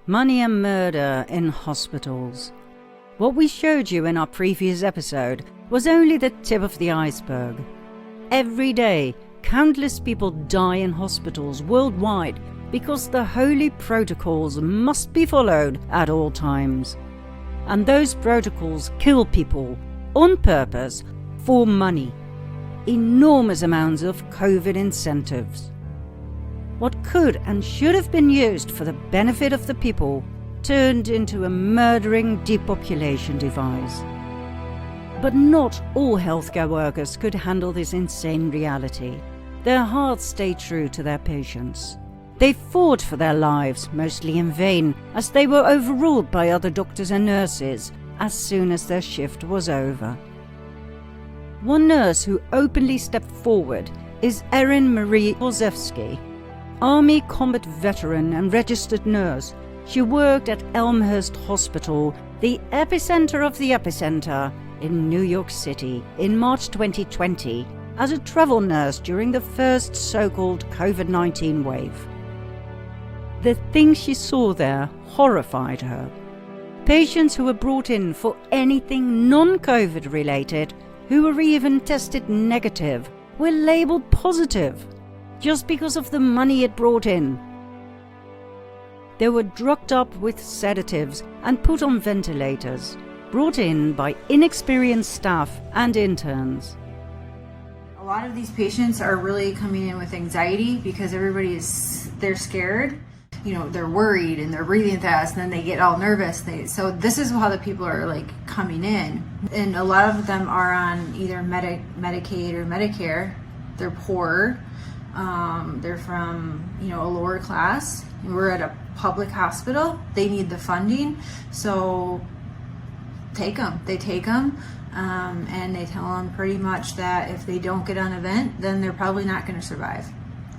Money and murder in hospitals. What we showed you in our previous episode was only the tip of the iceberg. Every day, countless people die in hospitals worldwide because the holy protocols must be followed at all times. And those protocols kill people on purpose for money. Enormous amounts of COVID incentives. What could and should have been used for the benefit of the people turned into a murdering depopulation device. But not all healthcare workers could handle this insane reality. Their hearts stayed true to their patients. They fought for their lives, mostly in vain, as they were overruled by other doctors and nurses as soon as their shift was over. One nurse who openly stepped forward is Erin Marie Olszewski, Army combat veteran and registered nurse. She worked at Elmhurst Hospital, the epicenter of the epicenter, in New York City in March 2020 as a travel nurse during the first so-called COVID-19 wave. The things she saw there horrified her. Patients who were brought in for anything non-COVID related, who were even tested negative, were labeled positive just because of the money it brought in. They were drugged up with sedatives and put on ventilators, brought in by inexperienced staff and interns. A lot of these patients are really coming in with anxiety because they're scared. They're worried and they're breathing fast, and then they get all nervous. So this is how the people are coming in. And a lot of them are on either Medicaid or Medicare. They're poor. They're from, a lower class. We're at a public hospital. They need the funding. So they take them, and they tell them pretty much that if they don't get on a vent, then they're probably not going to survive.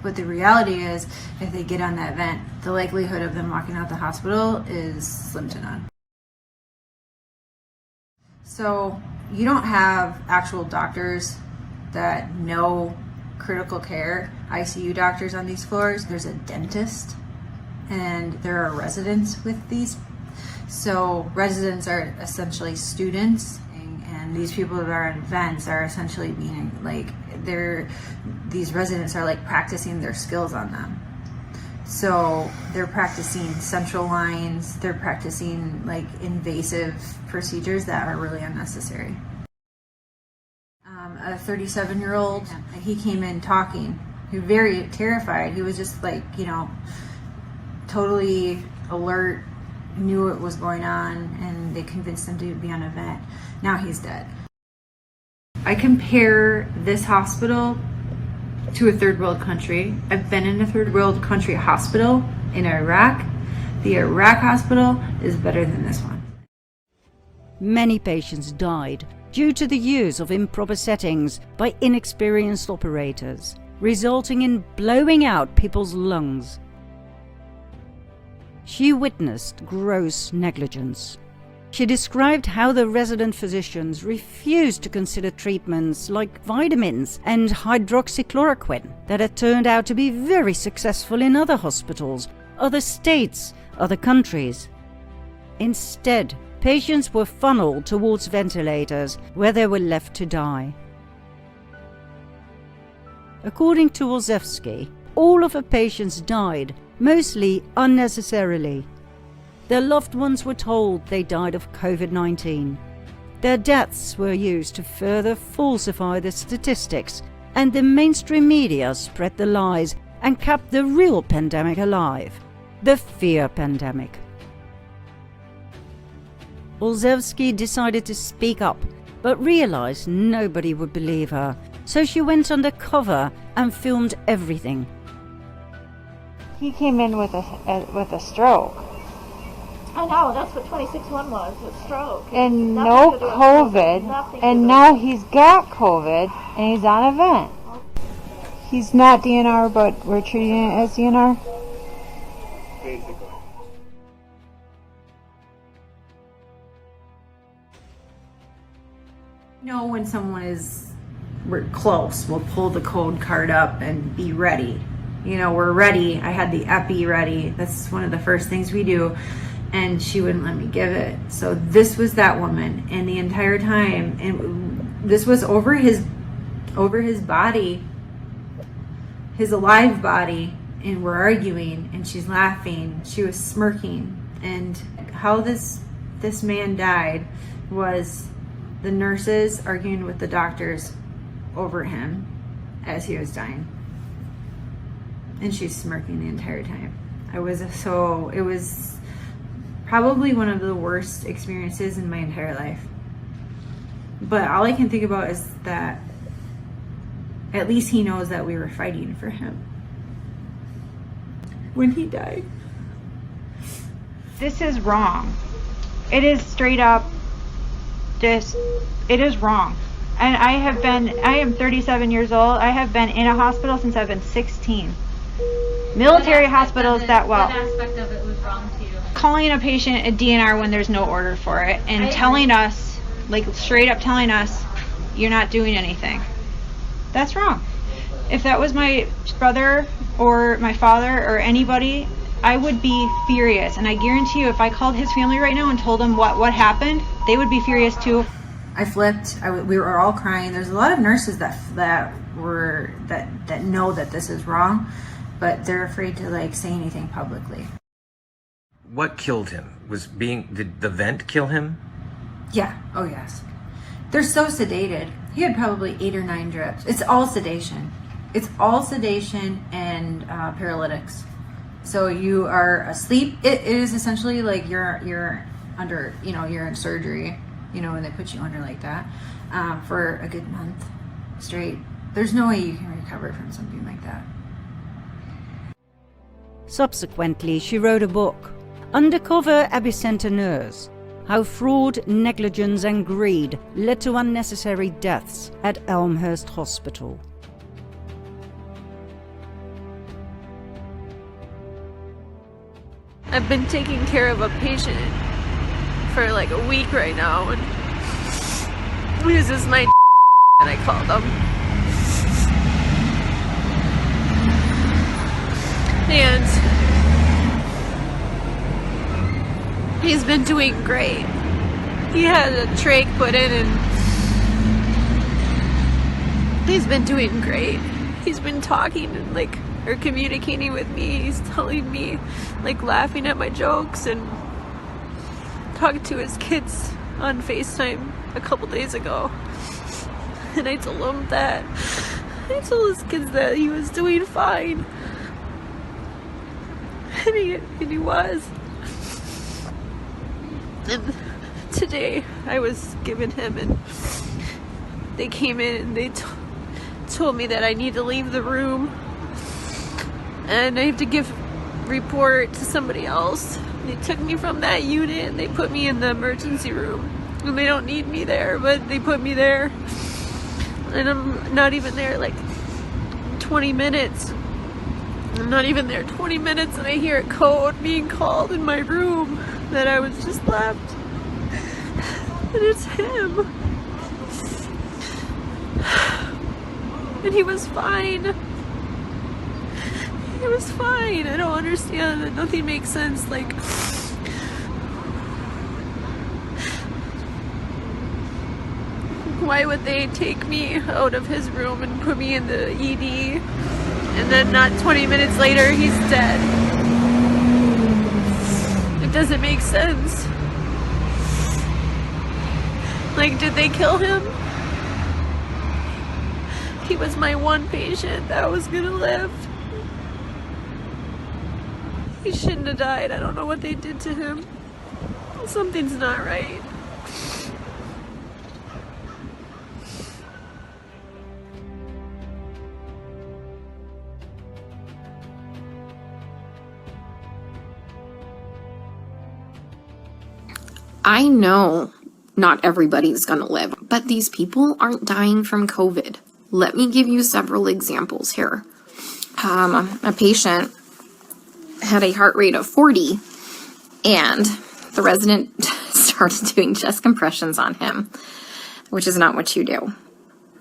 But the reality is, if they get on that vent, the likelihood of them walking out the hospital is slim to none. So you don't have actual doctors that know critical care, ICU doctors on these floors. There's a dentist, and there are residents with these. So residents are essentially students, and these people that are in vents are essentially being these residents are practicing their skills on them. So they're practicing central lines, they're practicing invasive procedures that are really unnecessary. A 37-year-old, he came in talking. He was very terrified. He was just totally alert, knew what was going on, and they convinced him to be on a vent. Now he's dead. I compare this hospital to a third world country. I've been in a third world country hospital in Iraq. The Iraq hospital is better than this one. Many patients died due to the use of improper settings by inexperienced operators, resulting in blowing out people's lungs. She witnessed gross negligence. She described how the resident physicians refused to consider treatments like vitamins and hydroxychloroquine that had turned out to be very successful in other hospitals, other states, other countries. Instead, patients were funneled towards ventilators where they were left to die. According to Olszewski, all of her patients died, mostly unnecessarily. Their loved ones were told they died of COVID-19. Their deaths were used to further falsify the statistics, and the mainstream media spread the lies and kept the real pandemic alive, the fear pandemic. Olszewski decided to speak up, but realized nobody would believe her, so she went undercover and filmed everything. He came in with a stroke. I know, that's what 26-1 was, a stroke. And no COVID, and now he's got COVID, and he's on a vent. He's not DNR, but we're treating it as DNR? Basically. When someone is close, we'll pull the code card up and be ready. we're ready. I had the epi ready. That's one of the first things we do. And she wouldn't let me give it. So this was that woman. And the entire time, and this was over his body, his alive body. And we're arguing, and she's laughing. She was smirking. And how this man died was the nurses arguing with the doctors over him as he was dying. And she's smirking the entire time. It was probably one of the worst experiences in my entire life. But all I can think about is that at least he knows that we were fighting for him when he died. This is wrong. It is straight up it is wrong. And I am 37 years old. I have been in a hospital since I've been 16. Military hospitals that well. What aspect of it was wrong to you? Calling a patient a DNR when there's no order for it and telling us, like straight up telling us, you're not doing anything. That's wrong. If that was my brother or my father or anybody, I would be furious. And I guarantee you, if I called his family right now and told them what happened, they would be furious too. I flipped. We were all crying. There's a lot of nurses that know that this is wrong, but they're afraid to say anything publicly. What killed him? Did the vent kill him? Yeah. Oh yes. They're so sedated. He had probably 8 or 9 drips. It's all sedation. It's all sedation and paralytics. So you are asleep. It is essentially like you're under, you're in surgery, when they put you under like that for a good month straight. There's no way you can recover from something like that. Subsequently, she wrote a book, Undercover Epicenter Nurse: How Fraud, Negligence and Greed Led to Unnecessary Deaths at Elmhurst Hospital. I've been taking care of a patient for like a week right now, and this is my and I called him. And he's been doing great. He had a trach put in and he's been doing great. He's been talking and or communicating with me. He's telling me, laughing at my jokes and talking to his kids on FaceTime a couple days ago. And I told his kids that he was doing fine. And he was. And today I was giving him, and they came in and they told me that I need to leave the room and I have to give report to somebody else. They took me from that unit and they put me in the emergency room, and they don't need me there, but they put me there, and I'm not even there 20 minutes. I'm not even there 20 minutes and I hear a code being called in my room that I was just left, and it's him. And he was fine. He was fine. I don't understand. Nothing makes sense. Why would they take me out of his room and put me in the ED, and then not 20 minutes later he's dead? It doesn't make sense. Did they kill him? He was my one patient that was gonna live. He shouldn't have died. I don't know what they did to him. Something's not right. I know not everybody's gonna live, but these people aren't dying from COVID. Let me give you several examples here. A patient had a heart rate of 40, and the resident started doing chest compressions on him, which is not what you do.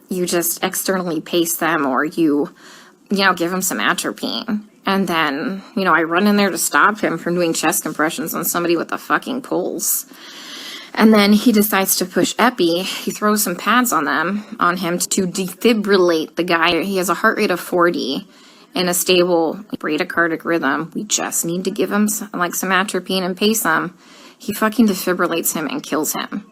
You just externally pace them, or you give him some atropine. And then, I run in there to stop him from doing chest compressions on somebody with a fucking pulse. And then he decides to push epi. He throws some pads on him to defibrillate the guy. He has a heart rate of 40 and a stable bradycardic rhythm. We just need to give him some atropine and pace him. He fucking defibrillates him and kills him.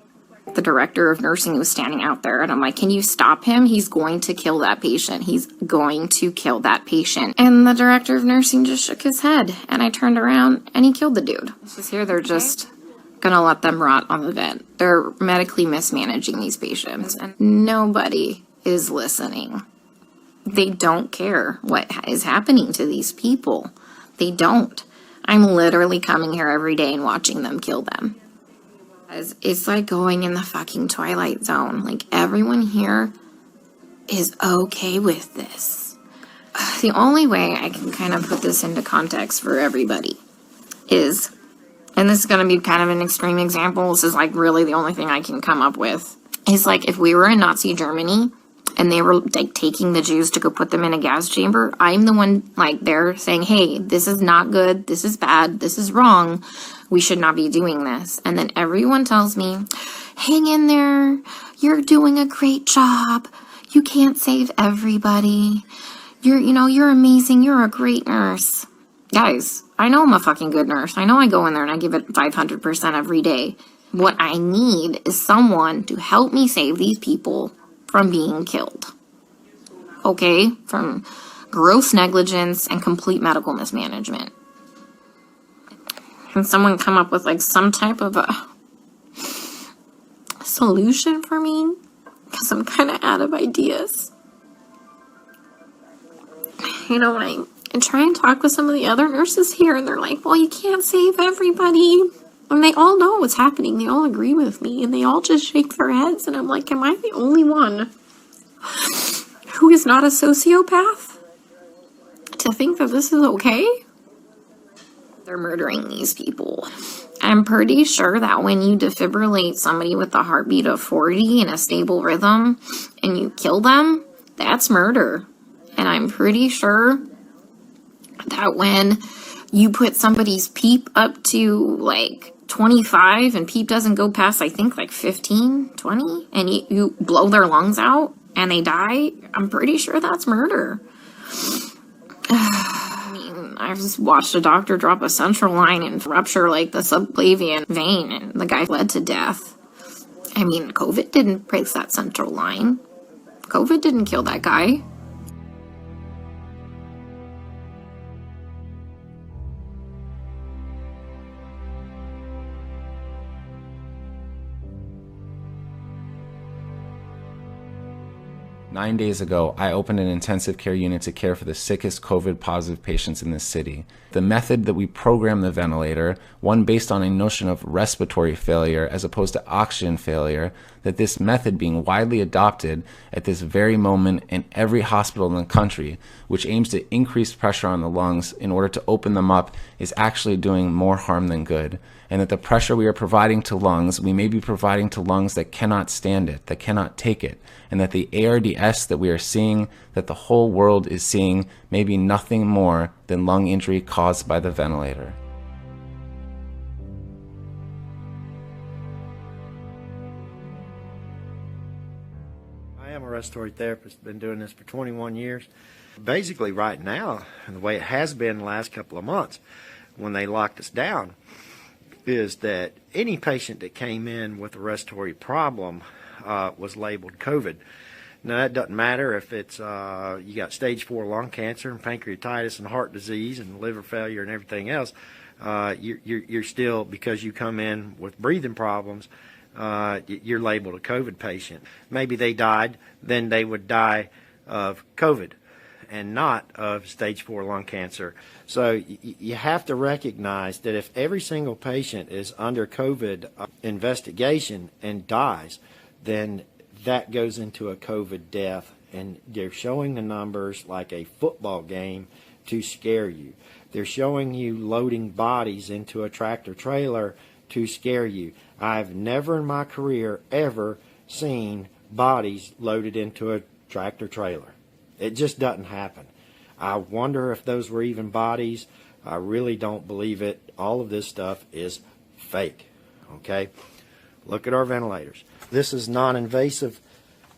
The director of nursing was standing out there, and I'm like, can you stop him? He's going to kill that patient. He's going to kill that patient. And the director of nursing just shook his head, and I turned around, and he killed the dude. It's just here, they're just gonna let them rot on the vent. They're medically mismanaging these patients, and nobody is listening. They don't care what is happening to these people. They don't. I'm literally coming here every day and watching them kill them. It's like going in the fucking Twilight Zone. Like, everyone here is okay with this. The only way I can kind of put this into context for everybody is, and this is going to be kind of an extreme example, this is really the only thing I can come up with, is if we were in Nazi Germany and they were taking the Jews to go put them in a gas chamber, I'm the one there saying, hey, this is not good, this is bad, this is wrong, we should not be doing this. And then everyone tells me, hang in there, you're doing a great job, you can't save everybody, you're amazing, you're a great nurse. Guys, I know I'm a fucking good nurse. I know I go in there and I give it 500% every day. What I need is someone to help me save these people from being killed. Okay? From gross negligence and complete medical mismanagement. Can someone come up with some type of a solution for me? Because I'm kind of out of ideas. I try and talk with some of the other nurses here, and they're like, well, you can't save everybody. And they all know what's happening. They all agree with me, and they all just shake their heads. And I'm like, am I the only one who is not a sociopath to think that this is okay? They're murdering these people. I'm pretty sure that when you defibrillate somebody with a heartbeat of 40 and a stable rhythm, and you kill them, that's murder. And I'm pretty sure that when you put somebody's PEEP up to 25 and PEEP doesn't go past, I think 15, 20, and you blow their lungs out and they die, I'm pretty sure that's murder. I just watched a doctor drop a central line and rupture the subclavian vein, and the guy bled to death. COVID didn't break that central line. COVID didn't kill that guy. Nine days ago, I opened an intensive care unit to care for the sickest COVID-positive patients in this city. The method that we program the ventilator, one based on a notion of respiratory failure as opposed to oxygen failure, that this method being widely adopted at this very moment in every hospital in the country, which aims to increase pressure on the lungs in order to open them up, is actually doing more harm than good. And that the pressure we are providing to lungs, we may be providing to lungs that cannot stand it, that cannot take it. And that the ARDS that we are seeing, that the whole world is seeing, may be nothing more than lung injury caused by the ventilator. I am a respiratory therapist, been doing this for 21 years. Basically right now, and the way it has been the last couple of months, when they locked us down, is that any patient that came in with a respiratory problem was labeled COVID. Now that doesn't matter if it's you got stage 4 lung cancer and pancreatitis and heart disease and liver failure and everything else. You're still, because you come in with breathing problems, you're labeled a COVID patient. Maybe they died, then they would die of COVID and not of stage 4 lung cancer. So you have to recognize that if every single patient is under COVID investigation and dies, then that goes into a COVID death, and they're showing the numbers like a football game to scare you. They're showing you loading bodies into a tractor trailer to scare you. I've never in my career ever seen bodies loaded into a tractor trailer. It just doesn't happen. I wonder if those were even bodies. I really don't believe it. All of this stuff is fake. Okay? Look at our ventilators. This is non-invasive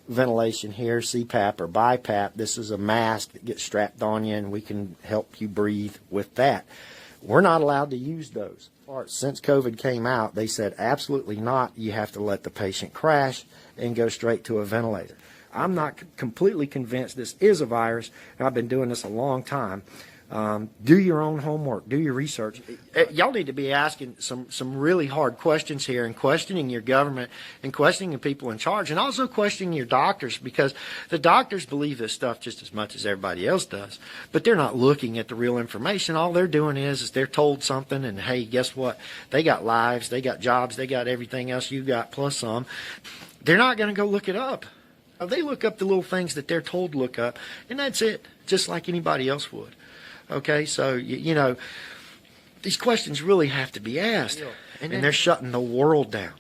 ventilation here, CPAP or BiPAP. This is a mask that gets strapped on you, and we can help you breathe with that. We're not allowed to use those. Since COVID came out, they said absolutely not. You have to let the patient crash and go straight to a ventilator. I'm not completely convinced this is a virus, and I've been doing this a long time. Do your own homework. Do your research. Y'all need to be asking some really hard questions here, and questioning your government, and questioning the people in charge, and also questioning your doctors, because the doctors believe this stuff just as much as everybody else does, but they're not looking at the real information. All they're doing is they're told something, and hey, guess what? They got lives, they got jobs, they got everything else you got plus some. They're not going to go look it up. They look up the little things that they're told to look up, and that's it, just like anybody else would. Okay, so, you know, these questions really have to be asked. And they're shutting the world down.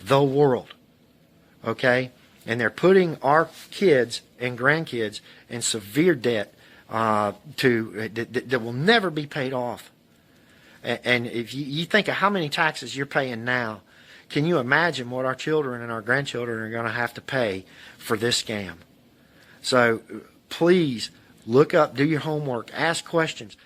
The world. Okay? And they're putting our kids and grandkids in severe debt that will never be paid off. And if you think of how many taxes you're paying now, can you imagine what our children and our grandchildren are going to have to pay for this scam? So, please, look up, do your homework, ask questions.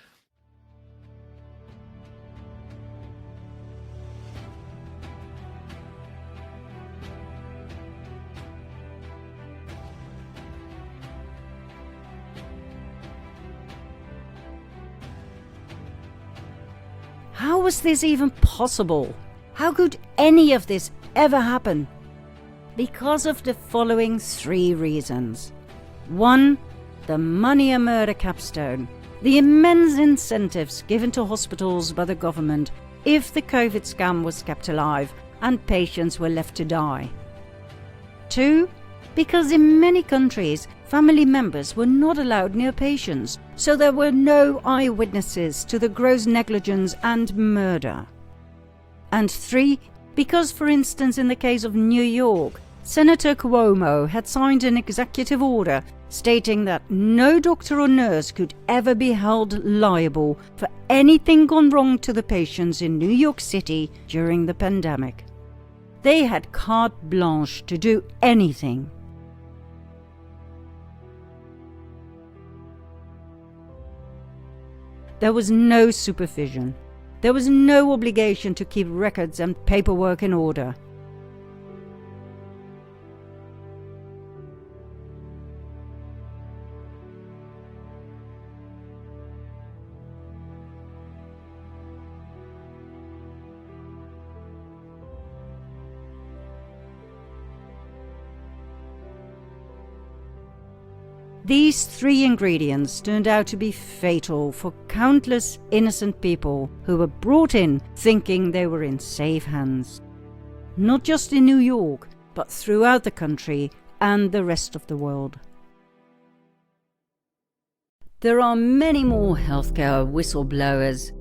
How was this even possible? How could any of this ever happen? Because of the following 3 reasons. 1. The money and murder capstone. The immense incentives given to hospitals by the government if the COVID scam was kept alive and patients were left to die. 2. Because in many countries, family members were not allowed near patients, so there were no eyewitnesses to the gross negligence and murder. And 3. Because, for instance, in the case of New York, Senator Cuomo had signed an executive order stating that no doctor or nurse could ever be held liable for anything gone wrong to the patients in New York City during the pandemic. They had carte blanche to do anything. There was no supervision. There was no obligation to keep records and paperwork in order. These 3 ingredients turned out to be fatal for countless innocent people who were brought in thinking they were in safe hands. Not just in New York, but throughout the country and the rest of the world. There are many more healthcare whistleblowers.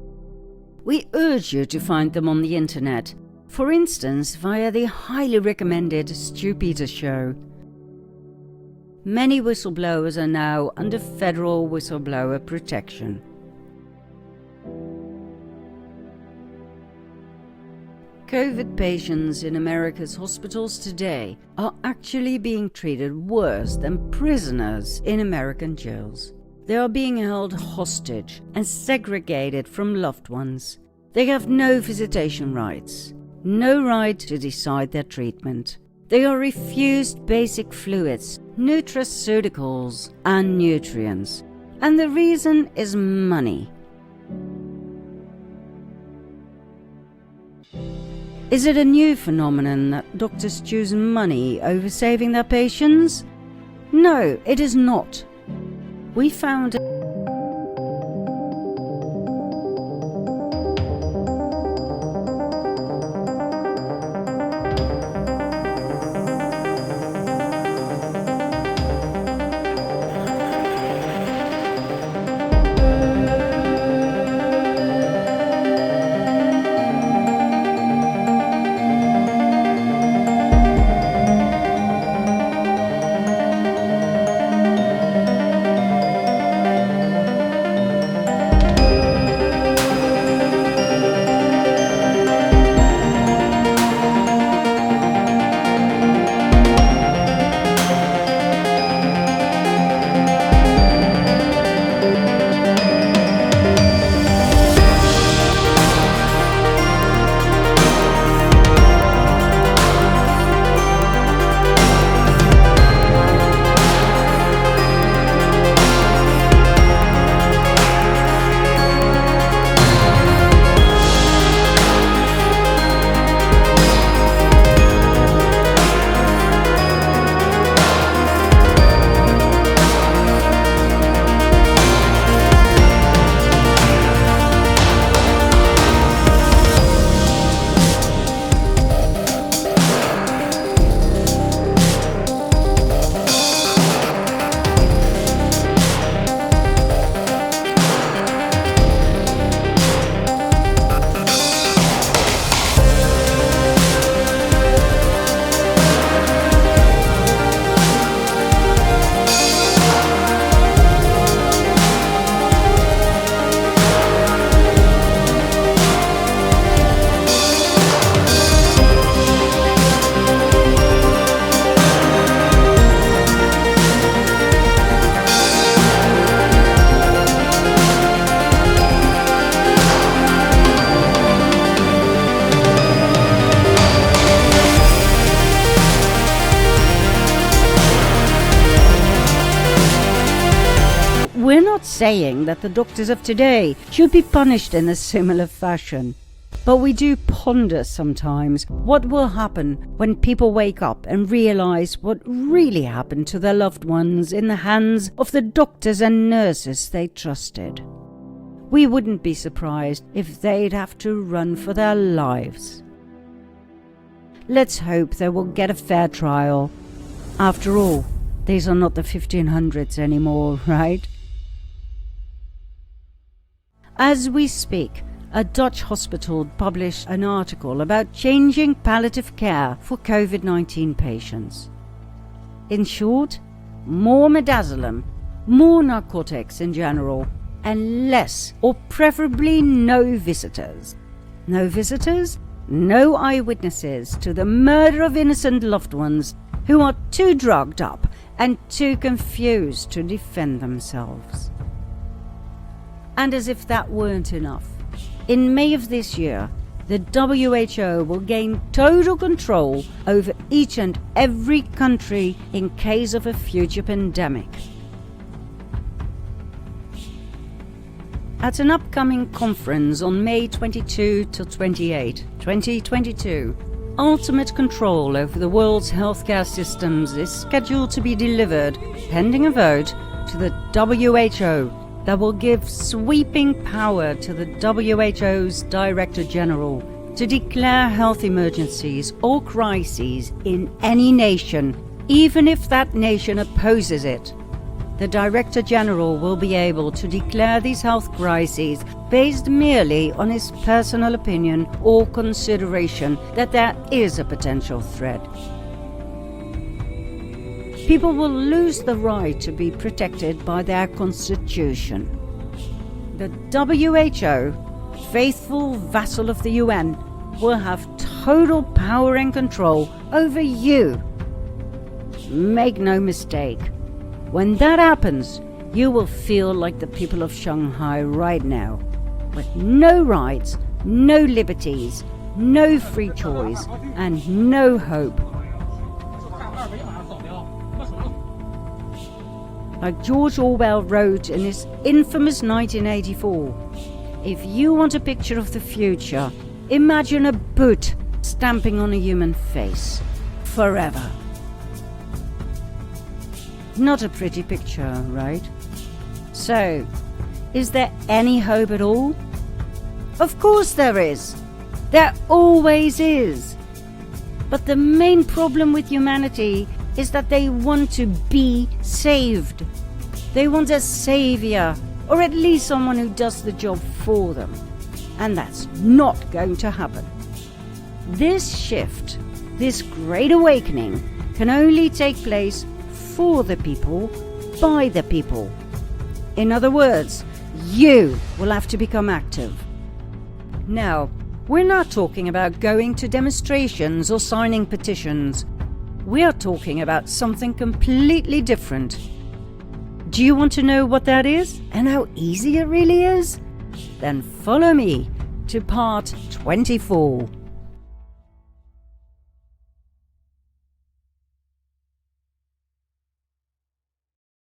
We urge you to find them on the internet, for instance via the highly recommended Stu Peters Show. Many whistleblowers are now under federal whistleblower protection. COVID patients in America's hospitals today are actually being treated worse than prisoners in American jails. They are being held hostage and segregated from loved ones. They have no visitation rights, no right to decide their treatment. They are refused basic fluids, nutraceuticals, and nutrients. And the reason is money. Is it a new phenomenon that doctors choose money over saving their patients? No, it is not. We found we're not saying that the doctors of today should be punished in a similar fashion. But we do ponder sometimes what will happen when people wake up and realize what really happened to their loved ones in the hands of the doctors and nurses they trusted. We wouldn't be surprised if they'd have to run for their lives. Let's hope they will get a fair trial. After all, these are not the 1500s anymore, right? As we speak, a Dutch hospital published an article about changing palliative care for COVID-19 patients. In short, more midazolam, more narcotics in general, and less, or preferably no visitors. No visitors, no eyewitnesses to the murder of innocent loved ones who are too drugged up and too confused to defend themselves. And as if that weren't enough, in May of this year, the WHO will gain total control over each and every country in case of a future pandemic. At an upcoming conference on May 22 to 28, 2022, ultimate control over the world's healthcare systems is scheduled to be delivered, pending a vote, to the WHO that will give sweeping power to the WHO's Director General to declare health emergencies or crises in any nation, even if that nation opposes it. The Director General will be able to declare these health crises based merely on his personal opinion or consideration that there is a potential threat. People will lose the right to be protected by their constitution. The WHO, faithful vassal of the UN, will have total power and control over you. Make no mistake, when that happens, you will feel like the people of Shanghai right now, with no rights, no liberties, no free choice, and no hope. Like George Orwell wrote in his infamous 1984, if you want a picture of the future, imagine a boot stamping on a human face, forever. Not a pretty picture, right? So, is there any hope at all? Of course there is. There always is. But the main problem with humanity is that they want to be saved. They want a savior, or at least someone who does the job for them. And that's not going to happen. This shift, this great awakening, can only take place for the people, by the people. In other words, you will have to become active. Now, we're not talking about going to demonstrations or signing petitions. We are talking about something completely different. Do you want to know what that is and how easy it really is? Then follow me to part 24.